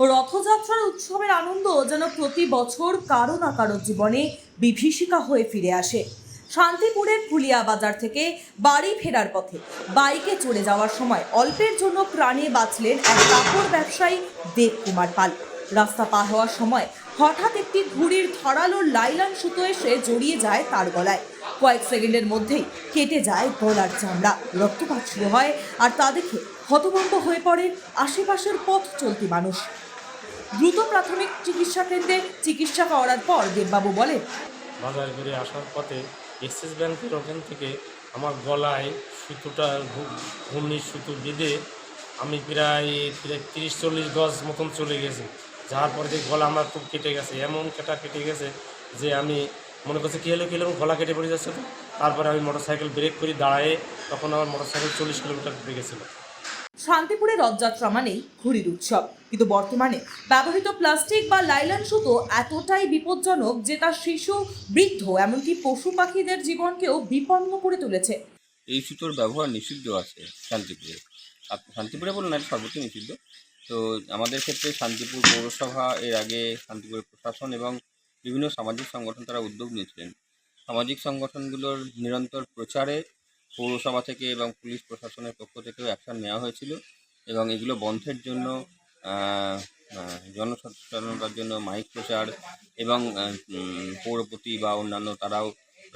রথযাত্রার উৎসবের আনন্দ যেন প্রতি বছর কারো না কারো জীবনে বিভীষিকা হয়ে ফিরে আসে। শান্তিপুরের ফুলিয়া বাজার থেকে বাড়ি ফেরার পথে বাইকে চড়ে যাওয়ার সময় অল্পের জন্য প্রাণে বাঁচলেন এক কাপড় ব্যবসায়ী দেবকুমার পাল। রাস্তা পার হওয়ার সময় হঠাৎ একটি ঘুড়ির ধারালো লাইলন সুতো এসে জড়িয়ে যায় তার গলায়। কয়েক সেকেন্ডের মধ্যেই কেটে যায় গলার চামড়া, রক্তপাত শুরু হয়, আর তা দেখে হতভম্ব হয়ে পড়েন আশেপাশের পথ চলতি মানুষ। দ্রুত প্রাথমিক চিকিৎসা কেন্দ্রে চিকিৎসা করার পর দেববাবু বলেন, বাজার করে আসার পথে এক্সিস ব্যাংকের ওখান থেকে আমার গলায় সুতোটা ঘূর্ণির সুতো বেঁধে আমি প্রায় 30-40 গজ মতন চলে গেছে। যাওয়ার পরে যে গলা আমার খুব কেটে গেছে, এমন কেটে গেছে যে আমি মনে করছি কী হলো গলা কেটে পড়ে যাচ্ছে। তো তারপরে আমি মোটরসাইকেল ব্রেক করে দাঁড়ায়ে তখন আমার মোটরসাইকেল 40 কিলোমিটার ঘুরে গেছিলো। শান্তিপুরে রথযাত্রা মানেই ঘুড়ির উৎসব, কিন্তু বর্তমানে ব্যবহৃত প্লাস্টিক বা লাইলন সুতো এতটাই বিপজ্জনক যে তা শিশু, বৃদ্ধ, এমনকি পশু পাখিদের জীবনকেও বিপন্ন করে তুলেছে। এই সুতোর ব্যবহার নিষিদ্ধ আছে শান্তিপুরে। শান্তিপুরে বলুন না, সর্বত্র নিষিদ্ধ। তো আমাদের ক্ষেত্রে শান্তিপুর পৌরসভা এর আগে শান্তিপুরের প্রশাসন এবং বিভিন্ন সামাজিক সংগঠন তারা উদ্যোগ নিয়েছিলেন। সামাজিক সংগঠনগুলোর নিরন্তর প্রচারে পৌরসভা থেকে এবং পুলিশ প্রশাসনের পক্ষ থেকেও অ্যাকশন নেওয়া হয়েছিল এবং এগুলো বন্ধের জন্য জনসচেতনতার জন্য মাইক প্রচার এবং পৌরপতি বা অন্যান্য তারাও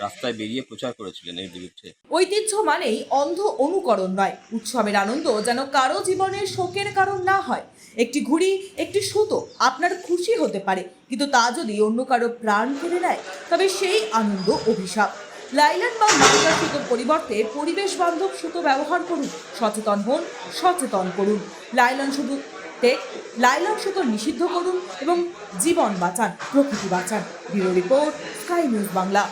রাস্তায় বেরিয়ে প্রচার করেছিলেন এর বিরুদ্ধে। ঐতিহ্য মানেই অন্ধ অনুকরণ নয়, উৎসবের আনন্দ যেন কারো জীবনের শোকের কারণ না হয়। একটি ঘুড়ি, একটি সুতো আপনার খুশি হতে পারে, কিন্তু তা যদি অন্য কারো প্রাণ কেড়ে নেয় তবে সেই আনন্দ অভিশাপ। লাইলন বা মালদা সুতোর পরিবর্তে পরিবেশ বান্ধব সুতো ব্যবহার করুন, সচেতন করুন। লাইলন সুতো নিষিদ্ধ করুন এবং জীবন বাঁচান, প্রকৃতি বাঁচান। Bureau report, sky news Bangla.